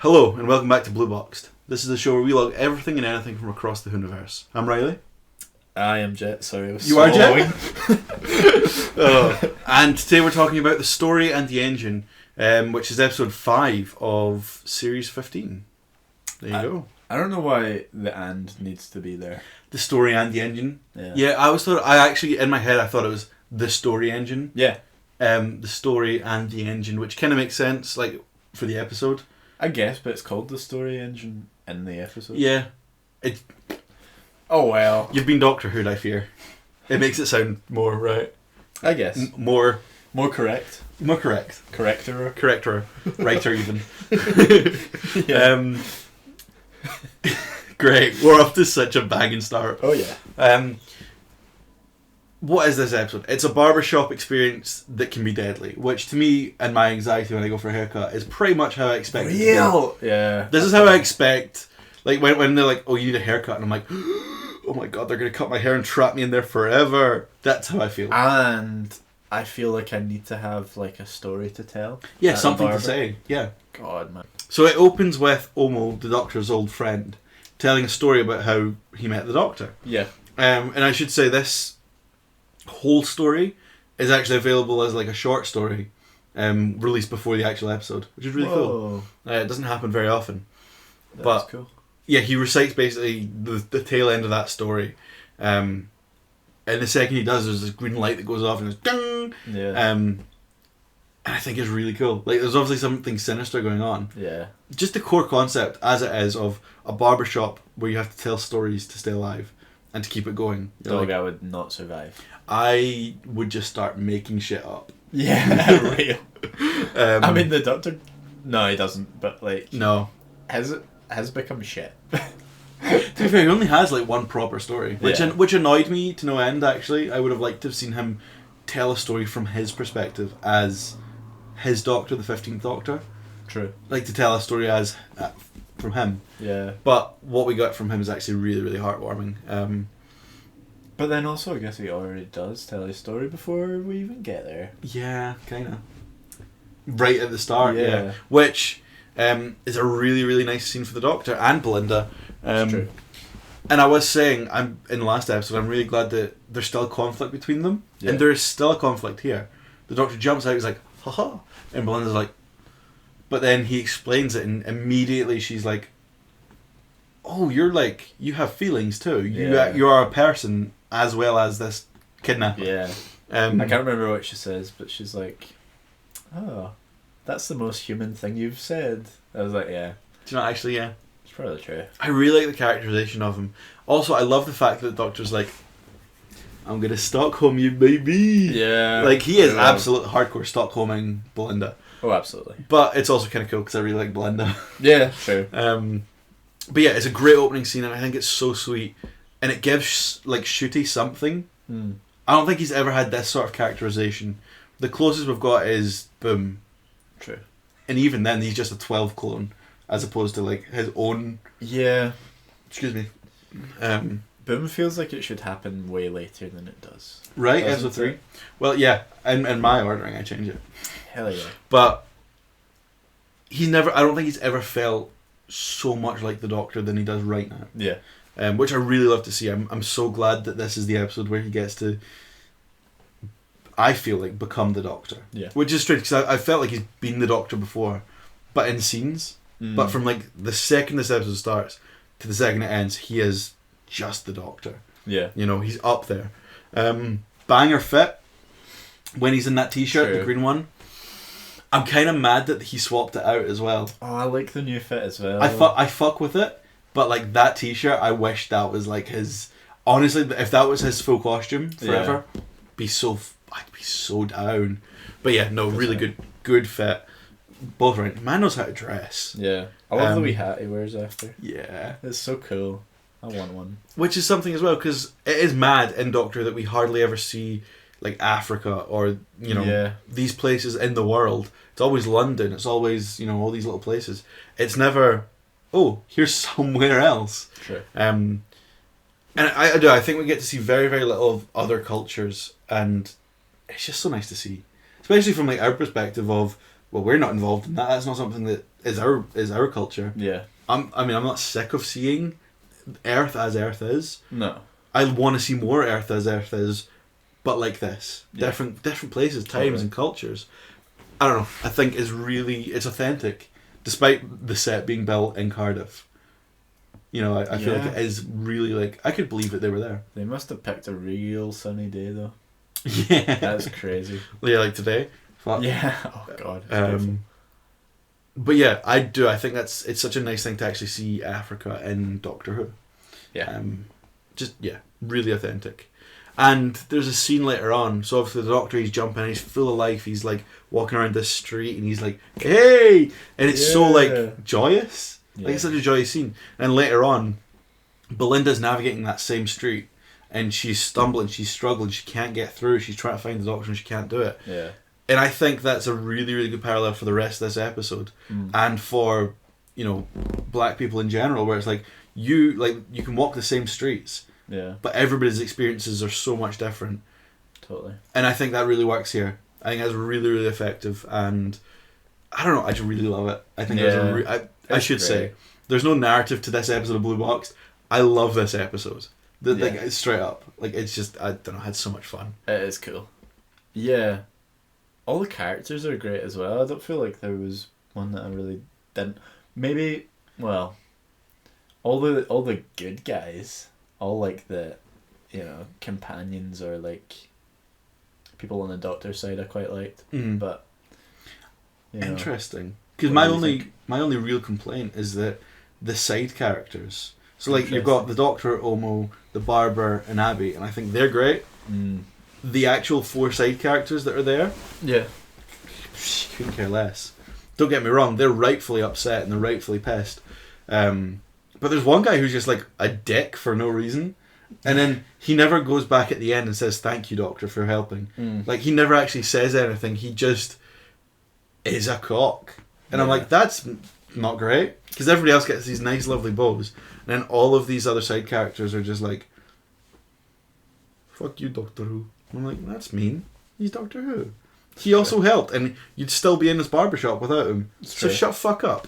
Hello and welcome back to Blueboxd. This is the show where we log everything and anything from across the Hooniverse. I'm Rylie. I am Jett, sorry. You are Jett? And today we're talking about the story and the engine, which is episode 5 of series 15. There you go. I don't know why the "and" needs to be there. The story and the engine. Yeah. I actually, in my head, I thought it was the story engine. Yeah. The story and the engine, which kind of makes sense, like, for the episode. I guess, but it's called the story engine in the episode. Yeah. Oh well. You've been Doctor Who'd, I fear. It makes it sound more right. I guess. More correct. More correct. Corrector. Writer even. Yeah. Great. We're off to such a banging start. Oh yeah. What is this episode? It's a barbershop experience that can be deadly, which to me and my anxiety when I go for a haircut is pretty much how I expect it to go. Yeah. This is how I expect, like when they're like, oh, you need a haircut, and I'm like, oh my god, they're going to cut my hair and trap me in there forever. That's how I feel. And I feel like I need to have like a story to tell. Yeah, something to say. Yeah. God, man. So it opens with Omo, the Doctor's old friend, telling a story about how he met the Doctor. Yeah. And I should say this whole story is actually available as like a short story released before the actual episode, which is really cool. It doesn't happen very often. That's cool. Yeah, he recites basically the tail end of that story. And the second he does, there's this green light that goes off and it's ding! Yeah. And I think it's really cool. Like, there's obviously something sinister going on. Yeah. Just the core concept, as it is, of a barbershop where you have to tell stories to stay alive and to keep it going. Dog, I would not survive. I would just start making shit up. Yeah, real. I mean, the Doctor... No, he doesn't, but like... No. Has become shit. To be fair, he only has like one proper story, which annoyed me to no end, actually. I would have liked to have seen him tell a story from his perspective as his Doctor, the 15th Doctor. True. Like, to tell a story as from him. Yeah. But what we got from him is actually really, really heartwarming. But then also, I guess he already does tell his story before we even get there. Yeah, kind of. Right at the start, yeah. Which is a really, really nice scene for the Doctor and Belinda. That's true. And I was saying, in the last episode, I'm really glad that there's still conflict between them. Yeah. And there is still a conflict here. The Doctor jumps out, he's like, haha. And Belinda's like... But then he explains it, and immediately she's like, oh, you're like... You have feelings too. Yeah. You are a person as well as this kidnapper. Yeah. I can't remember what she says, but she's like, oh, that's the most human thing you've said. I was like, yeah. Do you know, actually, yeah. It's probably true. I really like the characterization of him. Also, I love the fact that the Doctor's like, I'm going to Stockholm you, baby. Yeah. Like, he is absolute hardcore Stockholming Belinda. Oh, absolutely. But it's also kind of cool because I really like Belinda. Yeah, true. But yeah, it's a great opening scene and I think it's so sweet. And it gives, like, Shooty something. I don't think he's ever had this sort of characterization. The closest we've got is Boom. True. And even then, he's just a 12 clone, as opposed to, like, his own... Yeah. Excuse me. Boom feels like it should happen way later than it does. Right, episode 3. Well, yeah, in my ordering, I change it. Hell yeah. But I don't think he's ever felt so much like the Doctor than he does right now. Yeah. Which I really love to see. I'm so glad that this is the episode where he gets to, I feel like, become the Doctor. Yeah. Which is strange because I felt like he's been the Doctor before, but in scenes. But from like the second this episode starts to the second it ends, he is just the Doctor. Yeah. You know, he's up there. Banger fit when he's in that t-shirt, the green one. I'm kind of mad that he swapped it out as well. Oh, I like the new fit as well. I fuck with it. But like that t-shirt, I wish that was like his... Honestly, if that was his full costume forever, I'd be so down. But yeah, no, really good fit. Both right. Man knows how to dress. Yeah. I love the wee hat he wears after. Yeah. It's so cool. I want one. Which is something as well, because it is mad in Doctor that we hardly ever see like Africa or, you know, these places in the world. It's always London. It's always, you know, all these little places. It's never... Oh, here's somewhere else. True. And I think we get to see very, very little of other cultures, and it's just so nice to see. Especially from like our perspective of, well, we're not involved in that. That's not something that our culture. Yeah. I'm not sick of seeing Earth as Earth is. No. I want to see more Earth as Earth is, but like this. Yeah. Different places, times Totally. and cultures. I don't know. I think it's authentic, despite the set being built in Cardiff. You know, I feel like it is really like I could believe that they were there. They must have picked a real sunny day though. Yeah. That's crazy. Yeah, like today. Fuck. Yeah. Oh god. It's beautiful. But yeah, I do. I think it's such a nice thing to actually see Africa in Doctor Who. Yeah. Just really authentic. And there's a scene later on. So obviously the Doctor, he's jumping, he's full of life. He's like walking around this street, and he's like, "Hey!" And it's so like joyous. Like it's such a joyous scene. And later on, Belinda's navigating that same street, and she's stumbling, she's struggling, she can't get through. She's trying to find the Doctor, and she can't do it. Yeah. And I think that's a really, really good parallel for the rest of this episode, and for black people in general, where it's like you can walk the same streets, but everybody's experiences are so much different. Totally. And I think that really works here. I think that's really, really effective, and I don't know, I just really love it. I think I should say there's no narrative to this episode of Blueboxd. I love this episode. Like straight up, like it's just I don't know, I had so much fun. It is cool. Yeah. All the characters are great as well. I don't feel like there was one that I really didn't. Maybe, well, all the good guys, all like the, companions or like people on the Doctor side I quite liked. But interesting, because my only real complaint is that the side characters. So like you've got the Doctor, Omo, the Barber, and Abby, and I think they're great. The actual 4 side characters that are there, couldn't care less. Don't get me wrong, they're rightfully upset and they're rightfully pissed. But there's one guy who's just like a dick for no reason, and then he never goes back at the end and says thank you, Doctor, for helping. Like he never actually says anything. He just is a cock, and I'm like, that's not great, because everybody else gets these nice, lovely bows, and then all of these other side characters are just like, fuck you, Doctor Who. I'm like, that's mean. He's Doctor Who. He also helped, and you'd still be in this barbershop without him. So shut fuck up.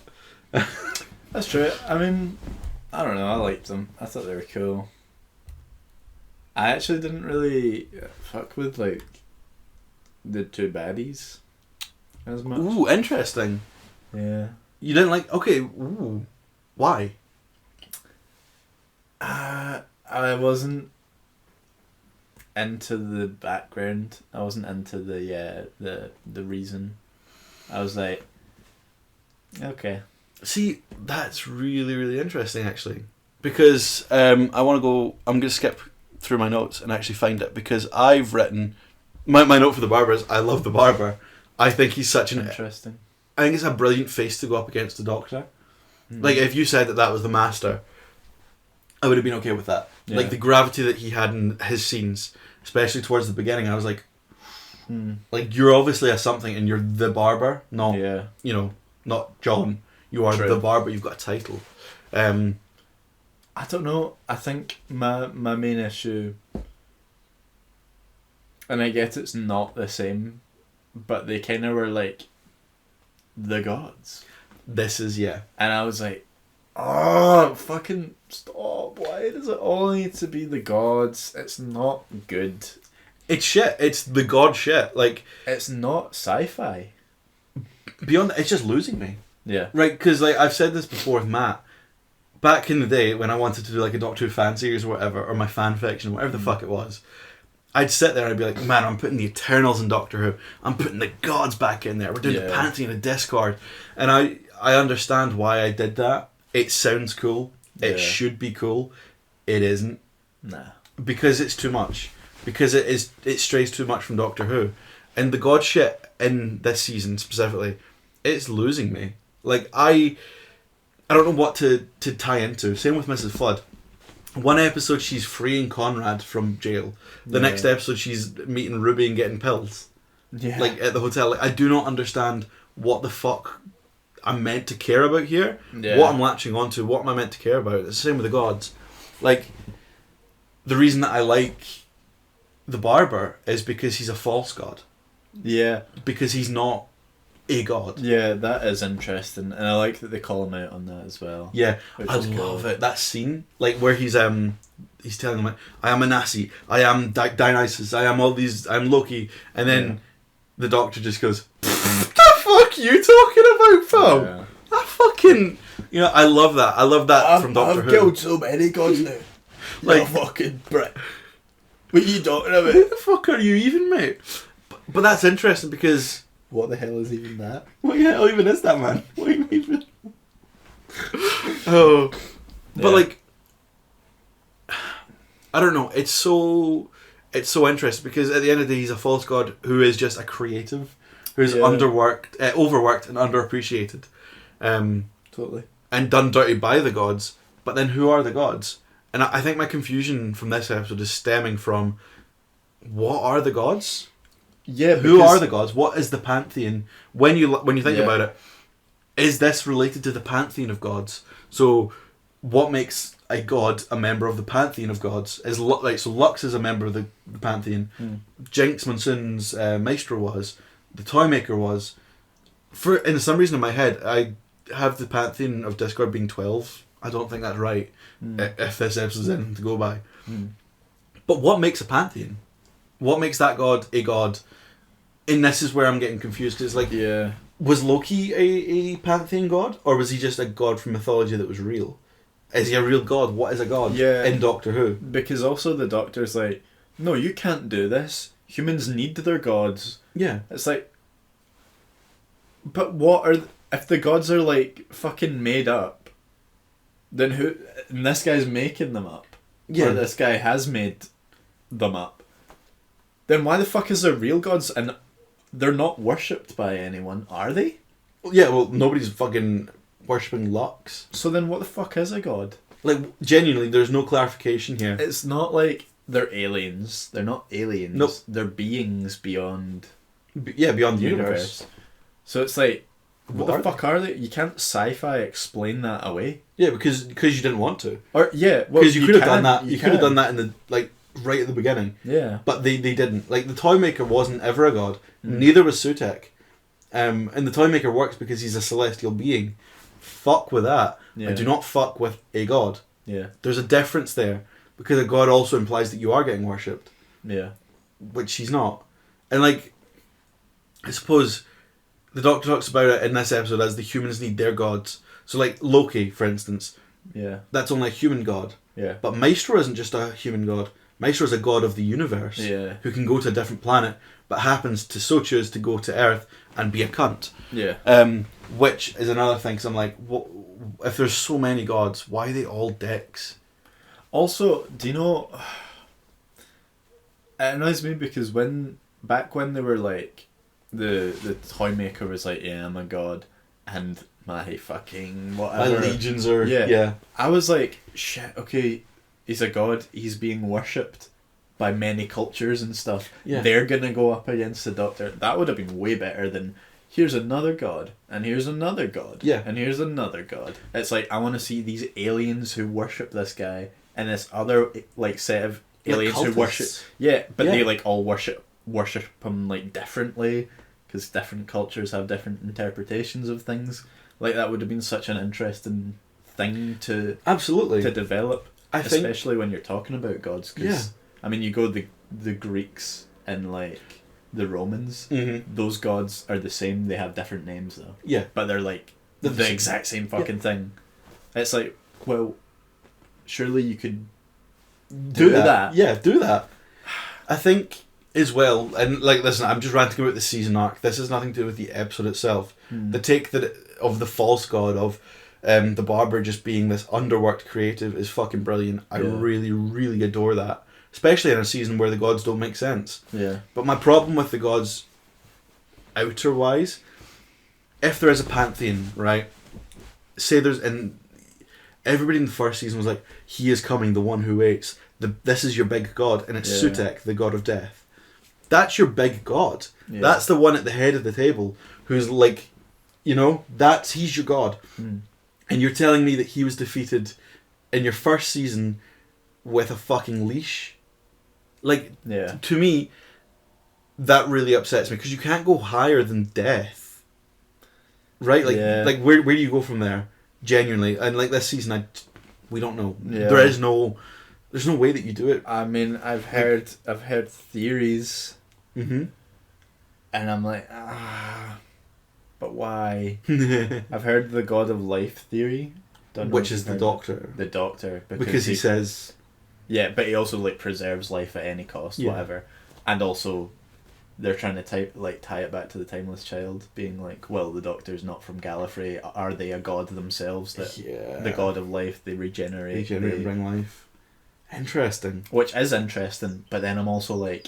That's true. I mean, I don't know, I liked them. I thought they were cool. I actually didn't really fuck with like the 2 baddies as much. Ooh, interesting. Yeah. You didn't like... Okay, ooh. Why? I wasn't into the background. I wasn't into the reason. I was like, okay. See, that's really, really interesting, actually. Because I'm going to skip through my notes and actually find it, because I've written... My note for the Barber is, I love the Barber. I think he's such an... Interesting. I think it's a brilliant face to go up against the Doctor. Like, if you said that was the Master, I would have been okay with that. Yeah. Like, the gravity that he had in his scenes, especially towards the beginning, I was like, like, you're obviously a something, and you're the Barber, not, not John. You are the Barber, you've got a title. I don't know, I think my main issue, and I get it's not the same, but they kind of were like, the gods. This is, and I was like, oh, fucking stop. Why does it all need to be the gods? It's not good. It's shit. It's the god shit. Like, it's not sci-fi. Beyond that, it's just losing me. Yeah. Right, because like I've said this before with Matt. Back in the day when I wanted to do like a Doctor Who fan series or whatever, or my fan fiction, whatever the fuck it was, I'd sit there and I'd be like, man, I'm putting the Eternals in Doctor Who. I'm putting the gods back in there. We're doing the Pantheon of Discord. And I understand why I did that. It sounds cool. It should be cool. It isn't. Nah. Because it's too much. Because it strays too much from Doctor Who. And the god shit in this season specifically, it's losing me. Like, I don't know what to tie into. Same with Mrs. Flood. One episode she's freeing Conrad from jail. The next episode she's meeting Ruby and getting pills. Yeah. Like at the hotel. Like, I do not understand what the fuck I'm meant to care about here. Yeah. What I'm latching onto. What am I meant to care about? It's the same with the gods. Like, the reason that I like the Barber is because he's a false god. Yeah. Because he's not a god. Yeah, that is interesting, and I like that they call him out on that as well. Yeah, I love it. That scene, like where he's telling them, I am a Nazi, I am Dionysus, I am all these, I'm Loki, and then the Doctor just goes, "What the fuck are you talking about, fam?" Yeah. That fucking, I love that. I love that from Doctor Who. I've killed so many gods now. Like, fucking Brit. What are you talking about? Who the fuck are you even, mate? But that's interesting because... What the hell is even that? What the hell even is that, man? What are you even... Oh. But, like... I don't know. It's so interesting because at the end of the day, he's a false god who is just a creative, who is overworked and underappreciated. Totally. And done dirty by the gods. But then who are the gods? And I think my confusion from this episode is stemming from, what are the gods? Yeah, who are the gods? What is the pantheon? When you think Yeah. about it, is this related to the pantheon of gods? So, what makes a god a member of the pantheon of gods? Is so Lux is a member of the pantheon. Jinx Monsoon's Maestro was. The Toymaker was. In some reason in my head, I have the pantheon of Discord being 12. I don't think that's right. If this episode's anything to go by. But what makes a pantheon? What makes that god a god? And this is where I'm getting confused because, like, was Loki a pantheon god, or was he just a god from mythology that was real? Is he a real god? What is a god in Doctor Who? Because also the Doctor's like, no, you can't do this. Humans need their gods. Yeah. It's like, but what are if the gods are like fucking made up? Then who? And this guy's making them up. Yeah. Or this guy has made them up. Then why the fuck is there real gods and they're not worshipped by anyone, are they? Yeah, well, nobody's fucking worshipping Lux. So then what the fuck is a god? Like, genuinely, there's no clarification here. It's not like they're aliens. They're not aliens. Nope. They're beings beyond... beyond the universe. So it's like, what the fuck are they? You can't sci-fi explain that away. Yeah, because you didn't want to. Or because you could have done that. You could have done that in the right at the beginning. Yeah. But they didn't. Like, the Toymaker wasn't ever a god. Neither was Sutek. And the Toymaker works because he's a celestial being. Fuck with that. Yeah. And do not fuck with a god. Yeah. There's a difference there. Because a god also implies that you are getting worshipped. Yeah. Which he's not. And, like, I suppose the Doctor talks about it in this episode as the humans need their gods. So, like, Loki, for instance. Yeah. That's only a human god. Yeah. But Maestro isn't just a human god. Maestro is a god of the universe. Yeah. Who can go to a different planet, but happens to so choose to go to Earth and be a cunt. Yeah. Which is another thing, because I'm like, what, if there's so many gods, why are they all dicks? Also, do you know... It annoys me because back when they were like... The Toymaker was like, yeah, I'm a god. And my fucking whatever. My legions are... Yeah. I was like, shit, okay, he's a god. He's being worshipped by many cultures and stuff. Yeah. They're going to go up against the Doctor. That would have been way better than... Here's another god, and here's another god, and here's another god. It's like, I want to see these aliens who worship this guy, and this other like set of aliens who worship. Yeah, but they like all worship him like differently, because different cultures have different interpretations of things. Like, that would have been such an interesting thing to develop, especially when you're talking about gods. Cause, I mean, you go the Greeks and like the Romans, those gods are the same. They have different names though. Yeah, but they're like the exact same fucking thing. It's like, well, surely you could do that. Yeah, do that. I think as well, and like, listen, I'm just ranting about the season arc. This has nothing to do with the episode itself. The take of the false god of the barber just being this underworked creative is fucking brilliant. I really, really adore that. Especially in a season where the gods don't make sense. Yeah. But my problem with the gods, outer-wise, if there is a pantheon, right? Say there's... And everybody in the first season was like, he is coming, the one who waits. This is your big god, and it's Sutek, the god of death. That's your big god. Yeah. That's the one at the head of the table who's like, he's your god. And you're telling me that he was defeated in your first season with a fucking leash? Like, to me, that really upsets me, because you can't go higher than death. right? Like where do you go from there? Genuinely, and like this season, we don't know. Yeah. There's no way that you do it. I mean, I've heard theories, mm-hmm. and I'm like, but why? I've heard the God of Life theory, which is the Doctor. The Doctor, because he says, yeah, but he also like preserves life at any cost, whatever, and also. They're trying to tie it back to the Timeless Child, being like, well, the Doctor's not from Gallifrey. Are they a god themselves? That the God of Life, they regenerate and bring life. Interesting. Which is interesting, but then I'm also like,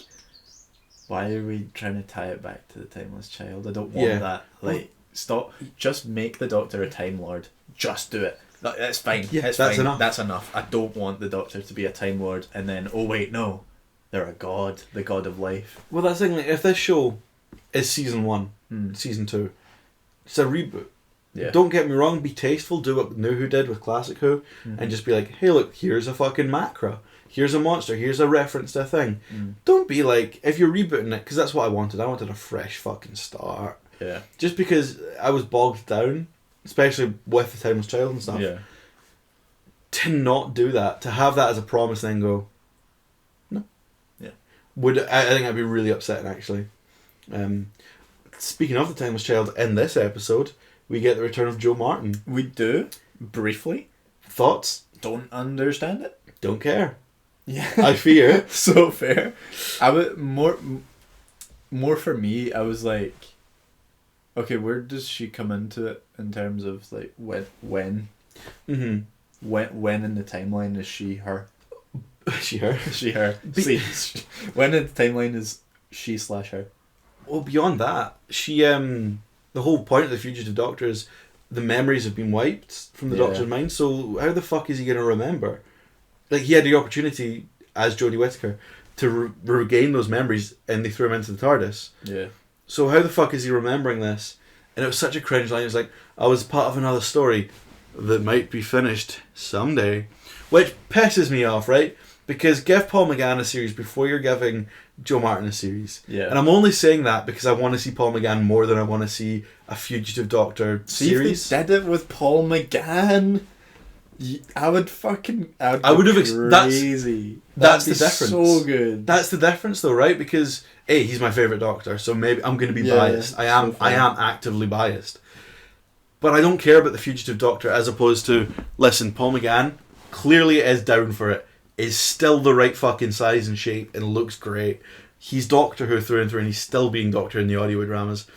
why are we trying to tie it back to the Timeless Child? I don't want that. Like, stop. Just make the Doctor a Time Lord. Just do it. That's fine. Yeah, that's fine. Enough. That's enough. I don't want the Doctor to be a Time Lord, and then oh wait, no. They're a god, the God of Life. Well, that's the thing. Like, if this show is season 1, season 2, it's a reboot. Yeah. Don't get me wrong. Be tasteful. Do what New Who did with Classic Who, and just be like, "Hey, look, here's a fucking macra. Here's a monster. Here's a reference to a thing." Don't be like, if you're rebooting it, because that's what I wanted. I wanted a fresh fucking start. Yeah. Just because I was bogged down, especially with the Timeless Child and stuff. Yeah. To not do that, to have that as a promise, and then go. I think I'd be really upsetting, actually. Speaking of the Timeless Child, in this episode, we get the return of Joe Martin. We do, briefly. Thoughts? Don't understand it. Don't care. Yeah. I fear. So fair. I would more for me, I was like, okay, where does she come into it in terms of like when? Mm-hmm. When in the timeline is she her? She her. She her. See, when in the timeline is she/her? Well, beyond that, she the whole point of the Fugitive Doctor is the memories have been wiped from the Doctor's mind. So how the fuck is he going to remember? Like, he had the opportunity as Jodie Whittaker to regain those memories, and they threw him into the TARDIS. Yeah. So how the fuck is he remembering this? And it was such a cringe line. It was like, I was part of another story that might be finished someday, which pisses me off, right? Because give Paul McGann a series before you're giving Joe Martin a series. Yeah. And I'm only saying that because I want to see Paul McGann more than I want to see a Fugitive Doctor series. See, if they did it with Paul McGann, I would have crazy. That's the difference. So good. That's the difference, though, right? Because he's my favorite Doctor, so maybe I'm going to be biased. I am actively biased, but I don't care about the Fugitive Doctor as opposed to Paul McGann clearly is down for it. Is still the right fucking size and shape and looks great. He's Doctor Who through and through, and he's still being Doctor in the audio dramas.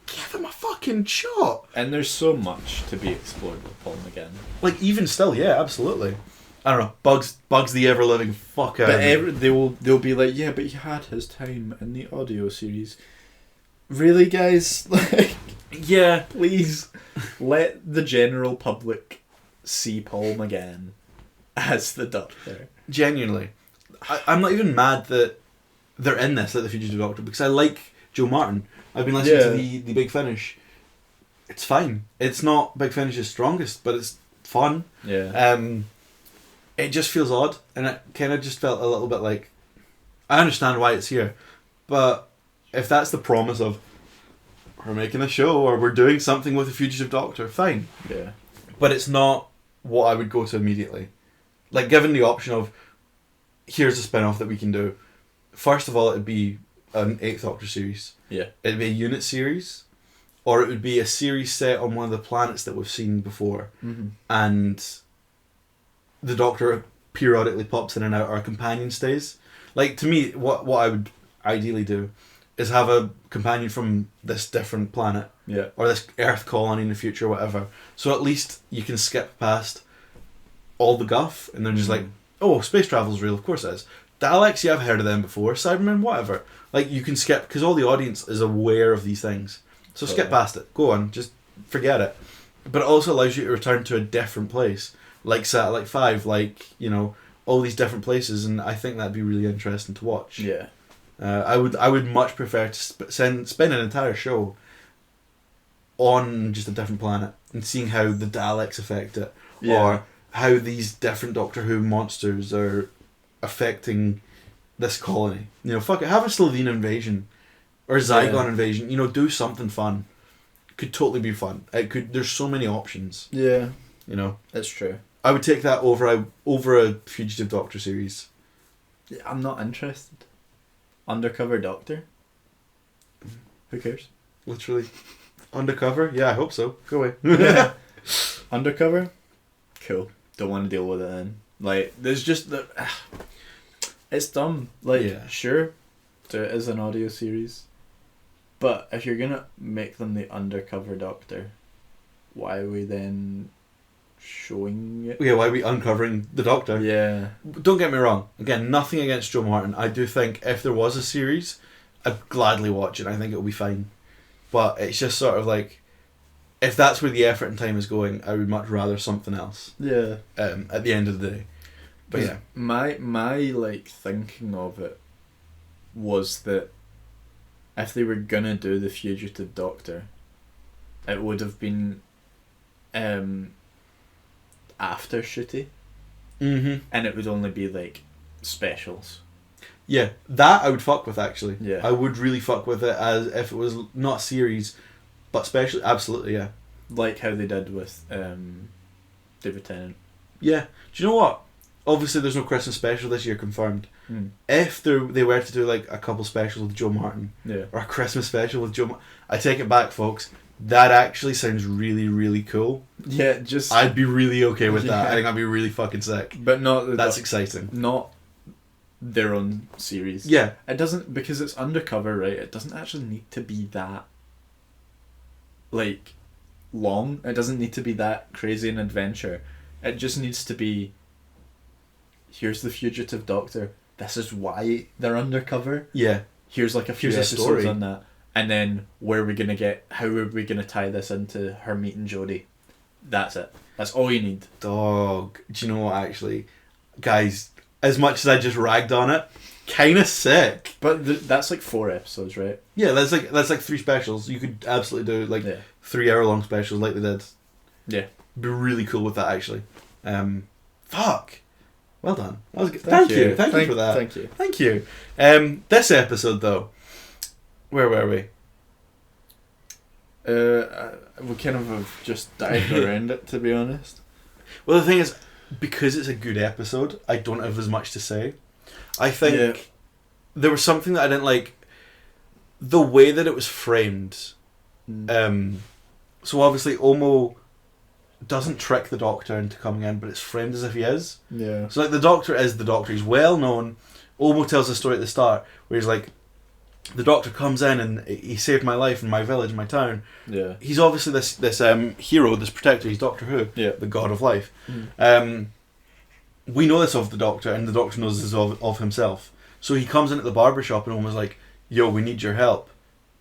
Give him a fucking shot. And there's so much to be explored with Paul McGann. Like, even still, yeah, absolutely. I don't know. Bugs the ever living fuck out. But they'll be like, yeah, but he had his time in the audio series. Really, guys? Like, yeah, please let the general public see Paul McGann as the Doctor. Genuinely. I'm not even mad that they're in this, like the Fugitive Doctor, because I like Joe Martin. I've been listening to the Big Finish. It's fine. It's not Big Finish's strongest, but it's fun. Yeah. It just feels odd, and it kind of just felt a little bit like, I understand why it's here, but if that's the promise of we're making a show or we're doing something with the Fugitive Doctor, fine. Yeah. But it's not what I would go to immediately. Like, given the option of, here's a spin-off that we can do. First of all, it'd be an 8th Doctor series. Yeah. It'd be a unit series. Or it would be a series set on one of the planets that we've seen before. Mm-hmm. And the Doctor periodically pops in and out, or a companion stays. Like, to me, what I would ideally do is have a companion from this different planet. Yeah. Or this Earth colony in the future, whatever. So at least you can skip past all the guff, and they're just like, oh, space travel's real, of course it is. Daleks, yeah, I've heard of them before. Cybermen, whatever. Like, you can skip, because all the audience is aware of these things. So skip past it. Go on, just forget it. But it also allows you to return to a different place, like Satellite 5, like, you know, all these different places, and I think that'd be really interesting to watch. Yeah. I would much prefer to spend an entire show on just a different planet and seeing how the Daleks affect it, or how these different Doctor Who monsters are affecting this colony. You know, fuck it, have a Slovene invasion or Zygon invasion. You know, do something fun, could totally be fun. It could. There's so many options. Yeah, You know, that's true. I would take that over a Fugitive Doctor series. Yeah, I'm not interested. Undercover Doctor? Who cares? Literally, undercover. Yeah, I hope so. Go away. Yeah. Undercover? Cool. Don't want to deal with it then. Like, there's just the... It's dumb. Like, Yeah. sure, there is an audio series. But if you're going to make them the Undercover Doctor, why are we then showing it? Yeah, why are we uncovering the Doctor? Yeah. Don't get me wrong. Again, nothing against Joe Martin. I do think if there was a series, I'd gladly watch it. I think it would be fine. But it's just sort of like, if that's where the effort and time is going, I would much rather something else. Yeah. At the end of the day. But yeah. My like thinking of it was that if they were gonna do the Fugitive Doctor, it would have been after Shooty, Mm-hmm. and it would only be like specials. Yeah, that I would fuck with actually. Yeah. I would really fuck with it as if it was not a series, but special. Absolutely, yeah. Like how they did with David Tennant. Yeah. Do you know what? Obviously, there's no Christmas special this year confirmed. Mm. If they were to do like a couple specials with Joe Martin, Yeah. or a Christmas special with Joe, I take it back, folks. That actually sounds really, really cool. Yeah, just. I'd be really okay with that. Yeah. I think I'd be really fucking sick. But not the That's exciting. not their own series. Yeah. It doesn't, because it's undercover, right? It doesn't actually need to be that like long. It doesn't need to be that crazy an adventure. It just needs to be, here's the Fugitive Doctor. This is why they're undercover. Yeah. Here's like a few Here's a episodes story. on that. And then how are we gonna tie this into her meeting Jodie? That's it. That's all you need. Dog. Do you know what, actually? Guys, as much as I just ragged on it, kinda sick. But that's like 4 episodes, right? Yeah, that's like 3 specials. You could absolutely do like Yeah. 3-hour-long specials like they did. Yeah. Be really cool with that, actually. Fuck. Well done. That was good. Thank Thank you. you. Thank you for that. Thank you. Thank you. This episode, though, where were we? We kind of have just dived around it, to be honest. Well, the thing is, because it's a good episode, I don't have as much to say. I think there was something that I didn't like. The way that it was framed. So obviously, Omo doesn't trick the Doctor into coming in, but it's framed as if he is. Yeah. So like the Doctor is the Doctor. He's well known. Omo tells a story at the start where he's like, the Doctor comes in and he saved my life in my village, my town. Yeah. He's obviously this hero, this protector. He's Doctor Who, Yeah. the god of life. We know this of the Doctor, and the Doctor knows this of himself. So he comes in at the barber shop and Omo's like, yo, we need your help.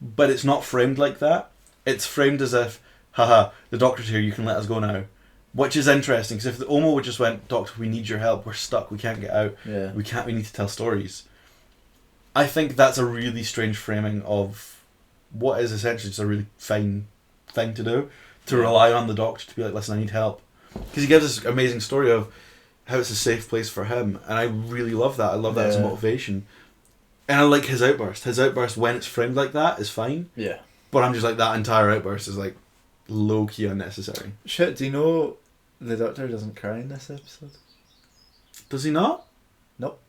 But it's not framed like that. It's framed as if, haha, the Doctor's here, you can let us go now. Which is interesting, because if the Omo would just went, Doctor, we need your help, we're stuck, we can't get out, Yeah. we need to tell stories. I think that's a really strange framing of what is essentially just a really fine thing to do, to rely on the Doctor to be like, listen, I need help. Because he gives this amazing story of how it's a safe place for him, and I really love that. I love that as a Yeah. motivation. And I like his outburst. His outburst, when it's framed like that, is fine. Yeah. But I'm just like, that entire outburst is like low-key unnecessary. Shit, do you know the Doctor doesn't cry in this episode? Does he not? Nope.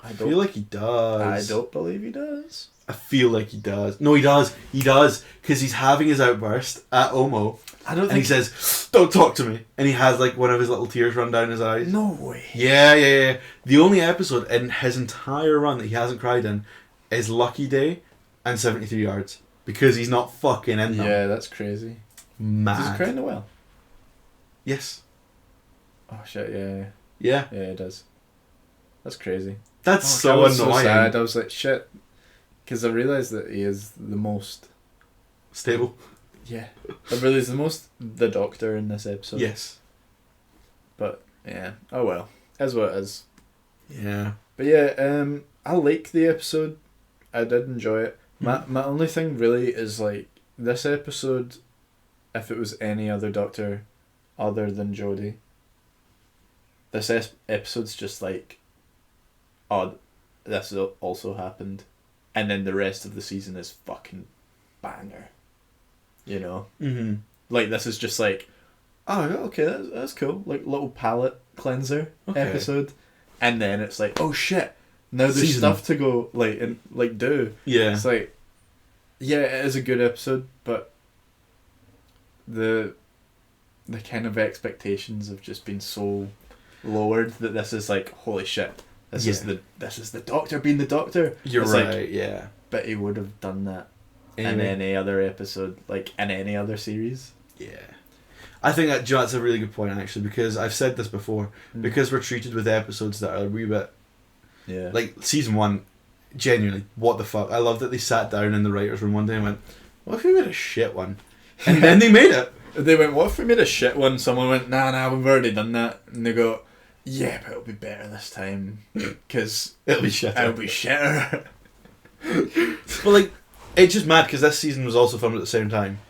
I feel like he does. I don't believe he does. I feel like he does. No, he does. He does. Because he's having his outburst at Omo. I don't And he says, don't talk to me. And he has like one of his little tears run down his eyes. No way. Yeah. The only episode in his entire run that he hasn't cried in is Lucky Day and 73 Yards. Because he's not fucking in them. Yeah, that's crazy. Mad. Does he cry in the well? Yes. Oh shit, yeah. Yeah. Yeah, it does. That's crazy. That's I so was annoying. so sad. I was like, shit. Because I realised that he is the most... Stable. Yeah. I realised the most the Doctor in this episode. Yes. But, yeah. Oh well. Is what it is. Yeah. But yeah, I like the episode. I did enjoy it. My only thing really is like, this episode, if it was any other Doctor other than Jodie, this episode's just like, oh, this also happened. And then the rest of the season is fucking banger. you know. Mm-hmm. Like, this is just like, oh, okay, that's cool. Like, little palate cleanser episode. And then it's like, oh shit, now there's stuff to go, like, and like do. Yeah. It's like, yeah, it is a good episode, but the kind of expectations have just been so lowered that this is like, holy shit, this is the Doctor being the Doctor. You're it's right, like, yeah. But he would have done that Anyway. in any other episode, like in any other series. Yeah. I think that's a really good point, actually, because I've said this before, because we're treated with episodes that are a wee bit... Yeah. Like, season 1, genuinely, what the fuck? I love that they sat down in the writer's room one day and went, what if we made a shit one? And then they made it. They went, what if we made a shit one? Someone went, nah, we've already done that. And they go, yeah, but it'll be better this time. Because It'll be shitter. It'll be shitter. But, like, it's just mad, because this season was also filmed at the same time.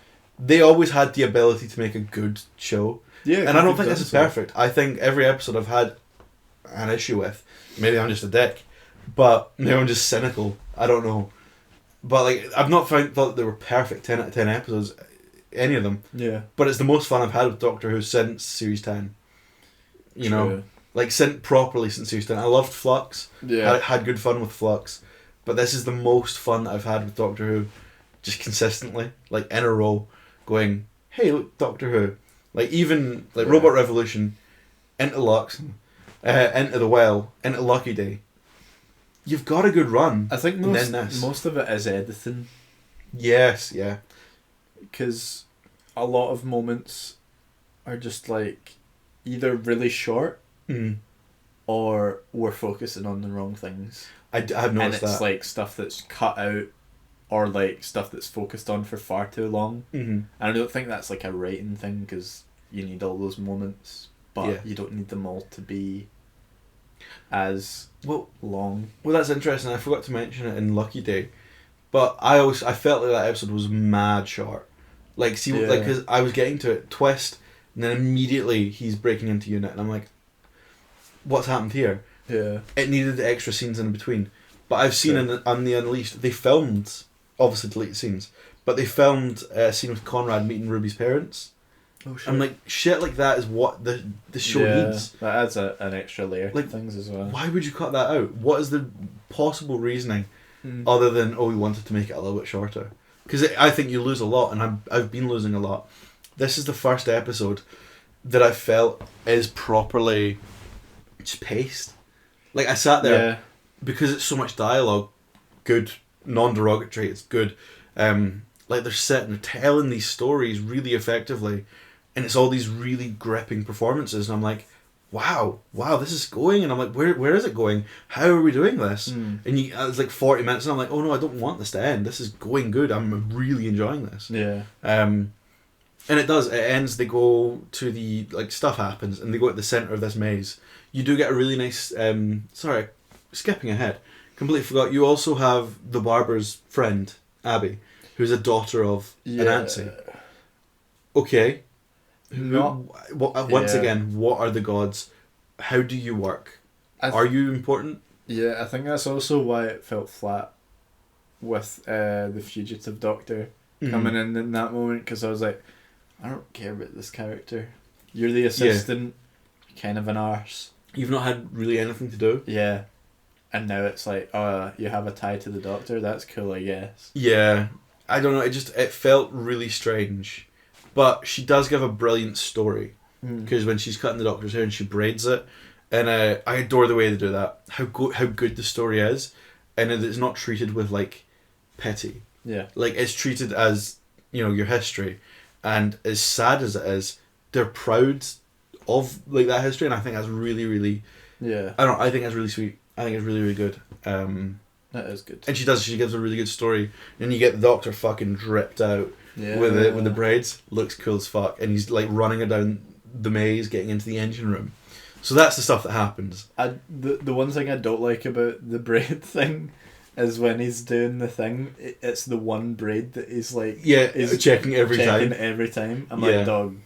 They always had the ability to make a good show. Yeah. And I don't think this is perfect. I think every episode I've had an issue with. Maybe I'm just a dick. But maybe I'm just cynical. I don't know. But, like, I've not thought they were perfect 10 out of 10 episodes. Any of them. Yeah. But it's the most fun I've had with Doctor Who since Series 10. You know? Like, properly since Series 10. I loved Flux. Yeah. Had good fun with Flux. But this is the most fun that I've had with Doctor Who. Just consistently. Like, in a row. Going, hey, look, Doctor Who. Like, even, like, Robot Revolution, into Lux, into The Well, into Lucky Day. You've got a good run. I think most of it is editing. Yes, yeah. Because a lot of moments are just like either really short or we're focusing on the wrong things. I've noticed that. And it's like stuff that's cut out or like stuff that's focused on for far too long. Mm-hmm. And I don't think that's like a writing thing because you need all those moments, but you don't need them all to be as long. Well, that's interesting. I forgot to mention it in Lucky Day, but I felt like that episode was mad short. Like, like, because I was getting to it, twist, and then immediately he's breaking into unit, and I'm like, what's happened here? Yeah. It needed the extra scenes in between. But I've seen on The Unleashed, they filmed, obviously deleted scenes, but they filmed a scene with Conrad meeting Ruby's parents. Oh, shit. I'm like, shit like that is what the show needs. That adds an extra layer like, to things as well. Why would you cut that out? What is the possible reasoning other than, we wanted to make it a little bit shorter? Because I think you lose a lot, and I've been losing a lot. This is the first episode that I felt is properly just paced. Like, I sat there, because it's so much dialogue, good, non-derogatory, it's good. Like, they're sitting, they're telling these stories really effectively, and it's all these really gripping performances, and I'm like, wow, this is going, and I'm like, where is it going? How are we doing this? And it's like 40 minutes, and I'm like, oh no, I don't want this to end. This is going good. I'm really enjoying this. Yeah. And it does. It ends. They go to the, like, stuff happens, and they go at the center of this maze. You do get a really nice. Sorry, skipping ahead. Completely forgot. You also have the barber's friend, Abby, who's a daughter of Anansi. Okay. Once again, what are the gods? How do you work? Are you important? Yeah, I think that's also why it felt flat with the fugitive Doctor coming in that moment, because I was like, I don't care about this character. You're the assistant, kind of an arse. You've not had really anything to do. Yeah. And now it's like, oh, you have a tie to the Doctor? That's cool, I guess. Yeah. I don't know, it felt really strange. But she does give a brilliant story. Because when she's cutting the Doctor's hair and she braids it, and I adore the way they do that. How good the story is, and it's not treated with, like, pity. Yeah. Like, it's treated as, your history. And as sad as it is, they're proud of, like, that history, and I think that's really, really... Yeah. I think that's really sweet. I think it's really, really good. That is good. And she gives a really good story. And you get the Doctor fucking dripped out with the braids. Looks cool as fuck. And he's, like, running her down the maze, getting into the engine room. So that's the stuff that happens. The one thing I don't like about the braid thing is when he's doing the thing, it's the one braid that he's like... Yeah, he's checking every time. I'm like, dog.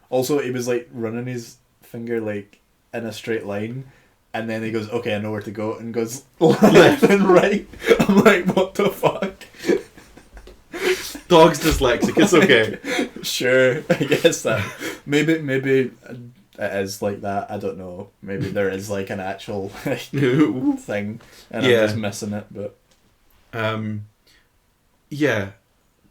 Also, he was, like, running his finger, like, in a straight line, and then he goes, okay, I know where to go, and goes left and right. I'm like, what the fuck? Dog's dyslexic. It's okay. Sure, I guess that. Maybe it is like that. I don't know. Maybe there is like an actual thing, and I'm just missing it. But yeah,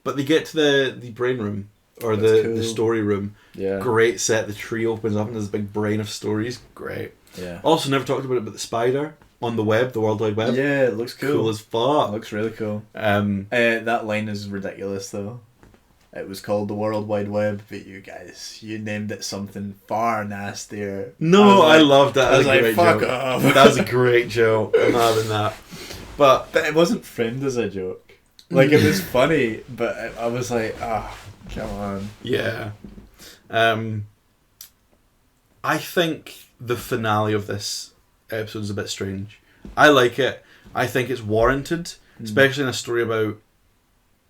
but they get to the brain room or the story room. Yeah, great set. The tree opens up and there's a big brain of stories. Great. Yeah. Also, never talked about it, but the spider on the web, the World Wide Web. Yeah, it looks cool. Cool as fuck. It looks really cool. That line is ridiculous though. It was called the World Wide Web, but you named it something far nastier. No, I loved that. I was like, fuck off. That was a great joke. I'm having that. But it wasn't framed as a joke. Like, it was funny, but I was like, come on. Yeah. I think the finale of this episode is a bit strange. I like it. I think it's warranted, especially in a story about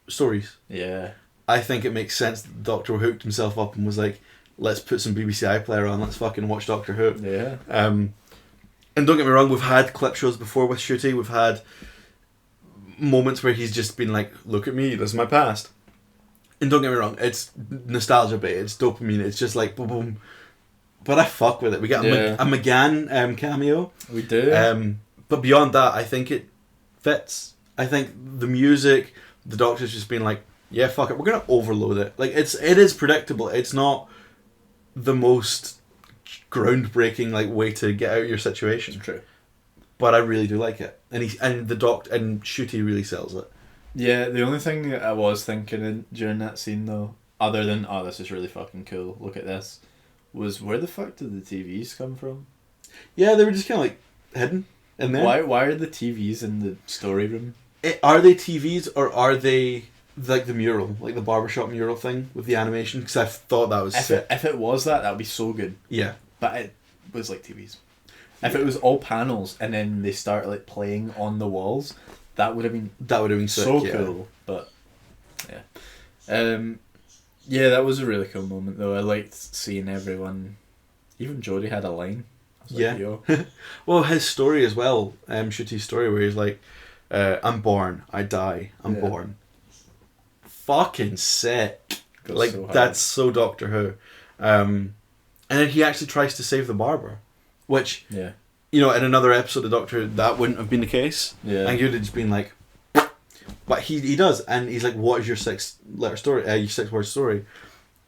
stories. Yeah. I think it makes sense that the Doctor hooked himself up and was like, let's put some BBC iPlayer on, let's fucking watch Doctor Who. Yeah. And don't get me wrong, we've had clip shows before with Shooty, we've had moments where he's just been like, look at me, this is my past. And don't get me wrong, it's nostalgia bait, it's dopamine, it's just like boom boom. But I fuck with it. We got a McGann cameo. We do. But beyond that, I think it fits. I think the music, the Doctor's just been like, yeah, fuck it, we're gonna overload it. Like it is predictable. It's not the most groundbreaking like way to get out of your situation. It's true. But I really do like it, and the Doctor and Shooty really sells it. Yeah, the only thing I was thinking during that scene though, other than this is really fucking cool, look at this, was where the fuck did the TVs come from? Yeah, they were just kind of like hidden in there. Why are the TVs in the story room? Are they TVs or are they like the mural, like the barbershop mural thing with the animation? Because I thought that was sick. If it was that would be so good. Yeah. But it was like TVs. If it was all panels and then they start like playing on the walls, that would have been sick, so cool. But yeah. Yeah, that was a really cool moment though. I liked seeing everyone. Even Jodie had a line. I was like, yo. Well, his story as well, Shooty's story where he's like, I'm born, I die, I'm born. Fucking sick. Like, so that's so Doctor Who. And then he actually tries to save the barber. Which, you know, in another episode of Doctor Who, that wouldn't have been the case. Yeah. And he would have just been like... But he does, and he's like, what is your 6-letter story? Your 6-word story?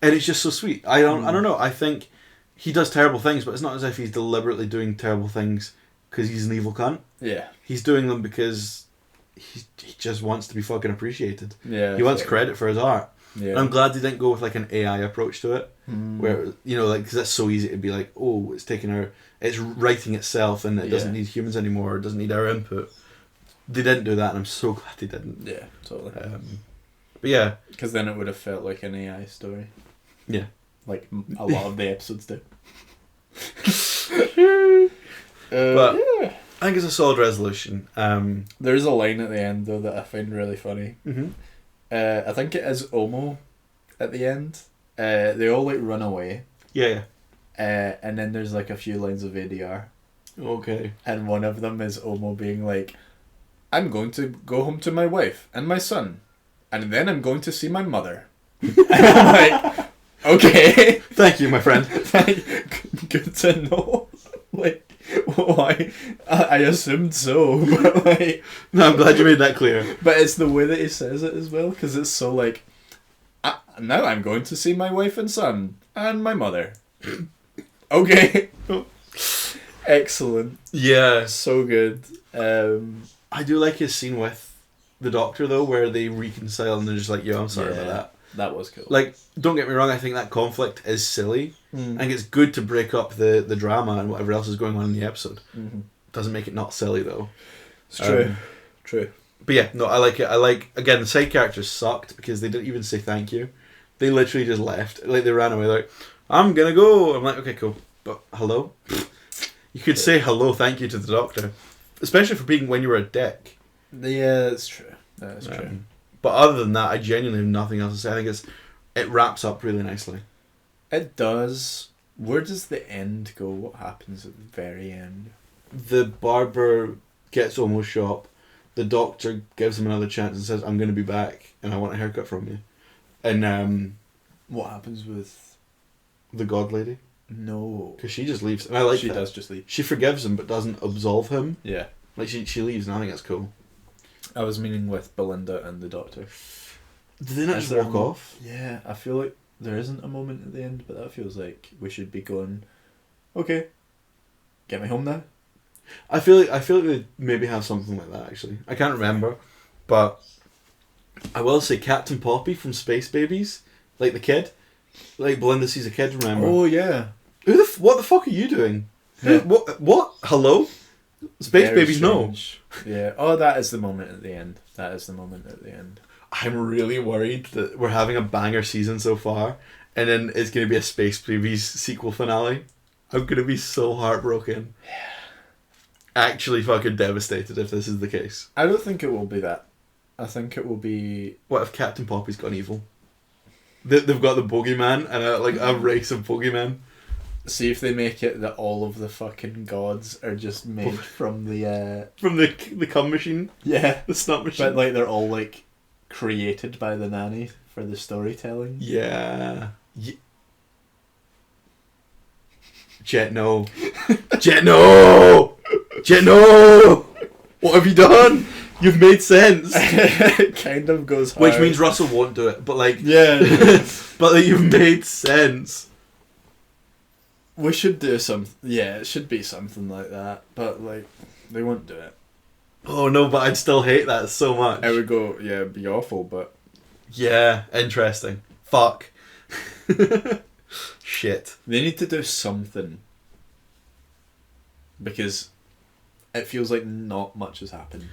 And it's just so sweet. I don't know. I think he does terrible things, but it's not as if he's deliberately doing terrible things because he's an evil cunt. Yeah. He's doing them because he just wants to be fucking appreciated. Yeah. He wants credit for his art. Yeah. And I'm glad they didn't go with like an AI approach to it, where, you know, like, because that's so easy to be like, oh, it's writing itself and it doesn't need humans anymore, it doesn't need our input. They didn't do that, and I'm so glad they didn't. Yeah, totally. But yeah, because then it would have felt like an AI story. Yeah, like a lot of the episodes do. But I think it's a solid resolution. There is a line at the end though that I find really funny. Mm-hmm. I think it is Omo at the end. They all like run away. Yeah. And then there's like a few lines of ADR. Okay. And one of them is Omo being like, I'm going to go home to my wife and my son, and then I'm going to see my mother. And I'm like, okay. Thank you, my friend. Good to know. Like, why? I assumed so, but like... No, I'm glad you made that clear. But it's the way that he says it as well, because it's so like, now I'm going to see my wife and son, and my mother. Okay. Excellent. Yeah. So good. I do like his scene with the Doctor though, where they reconcile and they're just like, yo, I'm sorry about that. That was cool. Like, don't get me wrong, I think that conflict is silly. I think it's good to break up the drama and whatever else is going on in the episode. Mm-hmm. Doesn't make it not silly though. It's true. True. But yeah, no, I like it. I like, again, the side characters sucked because they didn't even say thank you. They literally just left. Like, they ran away. They're like, I'm gonna go. I'm like, okay, cool. But hello? You could say hello, thank you to the Doctor. Especially for being when you were a dick. Yeah, that's true. That's true. But other than that, I genuinely have nothing else to say. I think it wraps up really nicely. It does. Where does the end go? What happens at the very end? The barber gets Omo's shop. the doctor gives him another chance and says, "I'm going to be back, and I want a haircut from you." And what happens with the God Lady? No, because she just leaves, and I like she that. does just leave. She forgives him, but doesn't absolve him. Yeah, like she leaves, and I think that's cool. I was meaning with Belinda and the Doctor. Did they not just walk off? Yeah, I feel like there isn't a moment at the end, but that feels like we should be going, okay, get me home now. I feel like they maybe have something like that, actually. I can't remember, but I will say Captain Poppy from Space Babies, like the kid, like Belinda sees a kid. Remember? Oh yeah. What the fuck are you doing? Yeah. What? Hello? Space Very Babies, strange. No. Yeah. Oh, that is the moment at the end. That is the moment at the end. I'm really worried that we're having a banger season so far, and then it's going to be a Space Babies sequel finale. I'm going to be so heartbroken. Yeah. Actually fucking devastated if this is the case. I don't think it will be that. I think it will be... What if Captain Poppy's gone evil? They've got the bogeyman and a race of bogeymen. See if they make it that all of the fucking gods are just made from the... From the cum machine? Yeah. The snot machine? But like they're all like created by the nanny for the storytelling. Yeah. Jett, no. Jett, no! Jett, no! What have you done? You've made sense. It kind of goes hard. Which means Russell won't do it, but like... Yeah. but like, you've made sense. We should do some... Yeah, it should be something like that, but like, they won't do it. Oh no, but I'd still hate that so much. I would go, yeah, it'd be awful, but... Yeah, interesting. Fuck. Shit. They need to do something. Because it feels like not much has happened.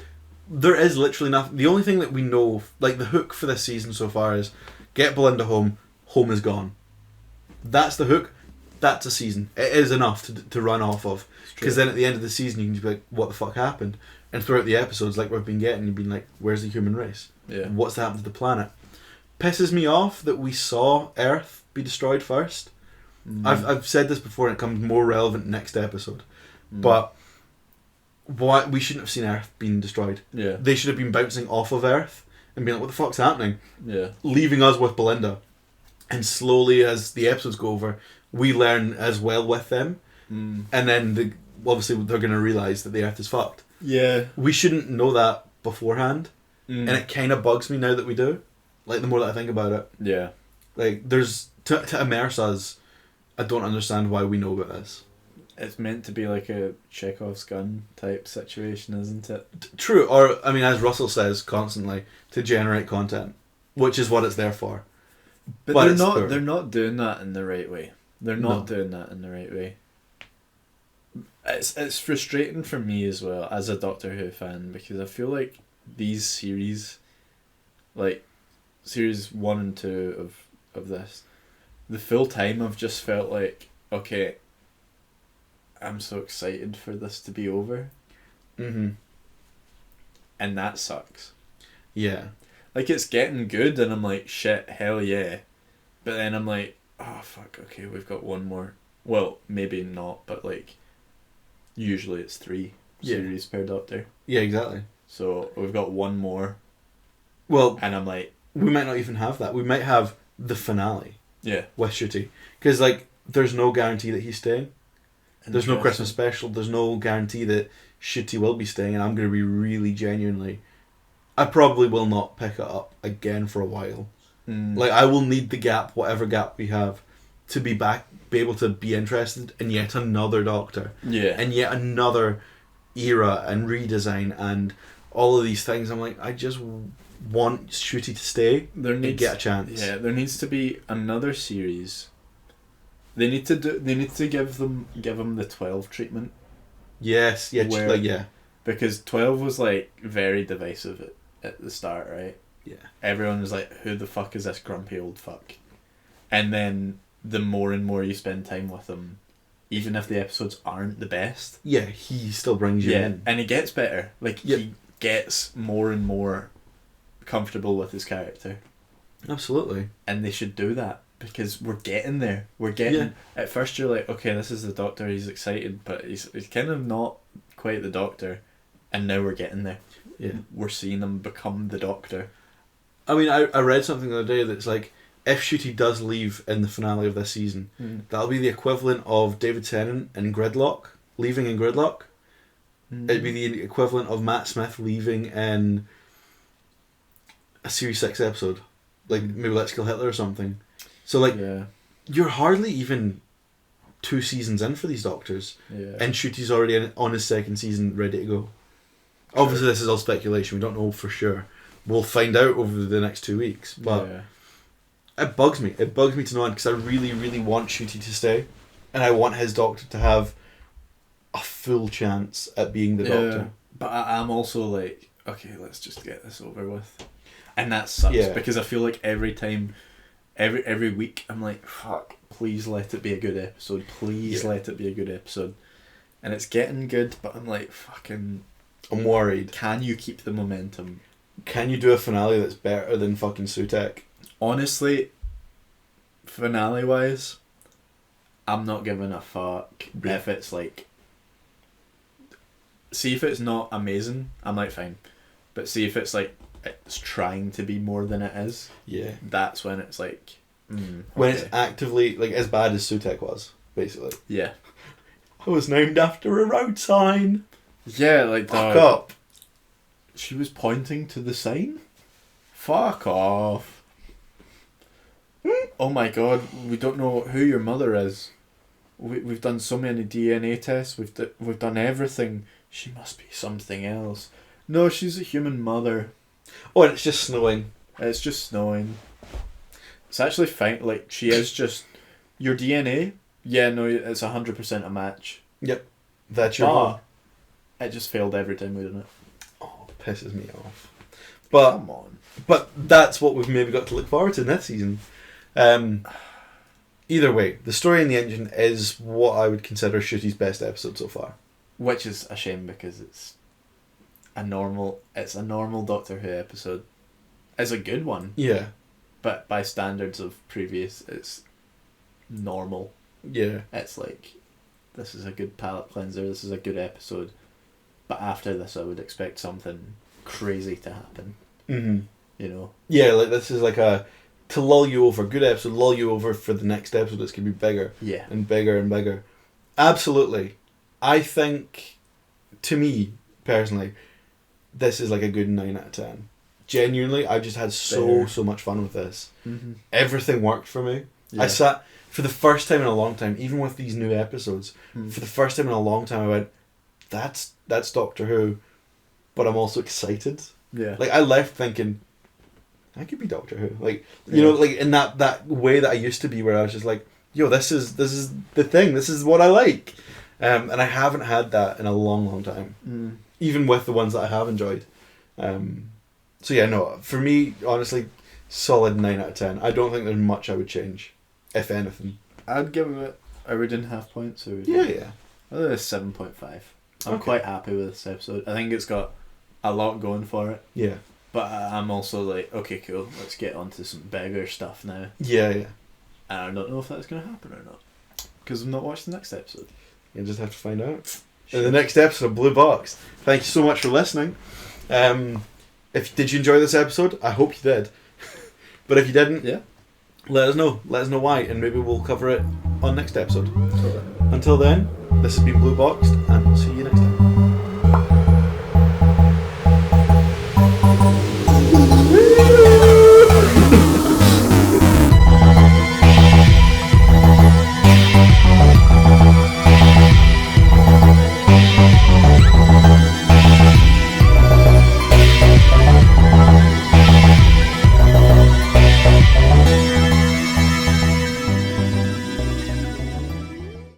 There is literally nothing. The only thing that we know, like the hook for this season so far is get Belinda home, home is gone. That's the hook. That's a season. It is enough to run off of. Because then at the end of the season you can just be like, what the fuck happened? And throughout the episodes, like we've been getting, you've been like, where's the human race? Yeah. What's happened to the planet? Pisses me off that we saw Earth be destroyed first. I've said this before and it comes more relevant next episode. But why we shouldn't have seen Earth being destroyed. Yeah. They should have been bouncing off of Earth and being like, what the fuck's happening? Yeah. Leaving us with Belinda. And slowly as the episodes go over, we learn as well with them. And then obviously they're going to realise that the Earth is fucked. Yeah. We shouldn't know that beforehand. And it kind of bugs me now that we do. Like the more that I think about it. Yeah. Like there's... To immerse us, I don't understand why we know about this. It's meant to be like a Chekhov's gun type situation, isn't it? True, or I mean, as Russell says constantly, to generate content, which is what it's there for. But they're not. They're not doing that in the right way. They're not doing that in the right way. It's frustrating for me as well as a Doctor Who fan because I feel like these series, like series 1 and 2 of this, the full time I've just felt like, okay, I'm so excited for this to be over. And that sucks. Yeah. Like, it's getting good and I'm like, shit, hell yeah. But then I'm like, oh fuck, okay, we've got one more. Well, maybe not, but like, usually it's 3 series per Doctor. Yeah, exactly. So we've got one more. Well, and I'm like... We might not even have that. We might have the finale. Yeah. With Shooty. Because like, there's no guarantee that he's staying. There's no Christmas special. There's no guarantee that Shooty will be staying, and I'm going to be really genuinely... I probably will not pick it up again for a while. Like, I will need the gap, whatever gap we have, to be able to be interested in yet another Doctor. Yeah. And yet another era and redesign and all of these things. I'm like, I just want Shooty to stay and get a chance. Yeah, there needs to be another series. They need to give him the 12 treatment. Yes, yeah, because 12 was like very divisive at the start, right? Yeah. Everyone was like, who the fuck is this grumpy old fuck? And then the more and more you spend time with him, even if the episodes aren't the best, yeah, he still brings you in. And he gets better. Like, he gets more and more comfortable with his character. Absolutely. And they should do that. Because we're getting there. We're getting... At first you're like, okay, this is the Doctor, he's excited, but he's kind of not quite the Doctor. And now we're getting there. we're seeing him become the Doctor. I mean, I read something the other day that's like, if Ncuti does leave in the finale of this season, that'll be the equivalent of David Tennant in Gridlock, leaving in Gridlock. It'd be the equivalent of Matt Smith leaving in a Series 6 episode. Like, maybe Let's Kill Hitler or something. So, like, you're hardly even 2 seasons in for these Doctors. Yeah. And Ncuti's already on his second season, ready to go. Sure. Obviously, this is all speculation. We don't know for sure. We'll find out over the next 2 weeks. But it bugs me. It bugs me to no end because I really, really want Ncuti to stay. And I want his Doctor to have a full chance at being the Doctor. But I'm also like, okay, let's just get this over with. And that sucks because I feel like every time, every week, I'm like, fuck, please let it be a good episode. Please let it be a good episode. And it's getting good, but I'm like, fucking... I'm worried. Can you keep the momentum? Can you do a finale that's better than fucking Sutekh? Honestly, finale-wise, I'm not giving a fuck if it's like... See if it's not amazing, I'm like, fine. But see if it's like, it's trying to be more than it is. Yeah. That's when it's like... when it's actively, like, as bad as Sutekh was, basically. Yeah. I was named after a road sign. Yeah, like fuck up. She was pointing to the sign? Fuck off. Oh my god, we don't know who your mother is. We've done so many DNA tests, we've done everything. She must be something else. No, she's a human mother. Oh, and it's just snowing. It's just snowing. It's actually fine, like, she is just... Your DNA? Yeah, no, it's 100% a match. Yep. That's your mom. It just failed every time we did it. Oh, it pisses me off. But, come on. But that's what we've maybe got to look forward to next season. Either way, the story in the engine is what I would consider Ncuti's best episode so far. Which is a shame because it's a normal Doctor Who episode. It's a good one. Yeah. But by standards of previous, it's normal. Yeah. It's like, this is a good palate cleanser, this is a good episode. But after this, I would expect something crazy to happen. Mm-hmm. You know? Yeah, like this is like a... To lull you over, good episode, lull you over for the next episode that's going to be bigger. Yeah. And bigger and bigger. Absolutely. I think, to me, personally, this is like a good 9 out of 10. Genuinely, I've just had so much fun with this. Mm-hmm. Everything worked for me. Yeah. I sat, for the first time in a long time, even with these new episodes, for the first time in a long time I went, that's Doctor Who, but I'm also excited. Yeah. Like, I left thinking, I could be Doctor Who. Like, you know, like in that way that I used to be where I was just like, yo, this is the thing, this is what I like. And I haven't had that in a long time. Even with the ones that I have enjoyed. So yeah, no, for me, honestly, solid 9 out of 10. I don't think there's much I would change, if anything. I'd give it, are we doing half points? Or yeah. I think it's 7.5. I'm quite happy with this episode. I think it's got a lot going for it. Yeah. But I'm also like, okay, cool, let's get on to some bigger stuff now. Yeah. And I don't know if that's going to happen or not. Because I've not watched the next episode. You just have to find out. In the next episode of Blueboxd. Thank you so much for listening. Did you enjoy this episode? I hope you did. But if you didn't, let us know. Let us know why, and maybe we'll cover it on next episode. Until then, this has been Blueboxd, and we'll see you next time.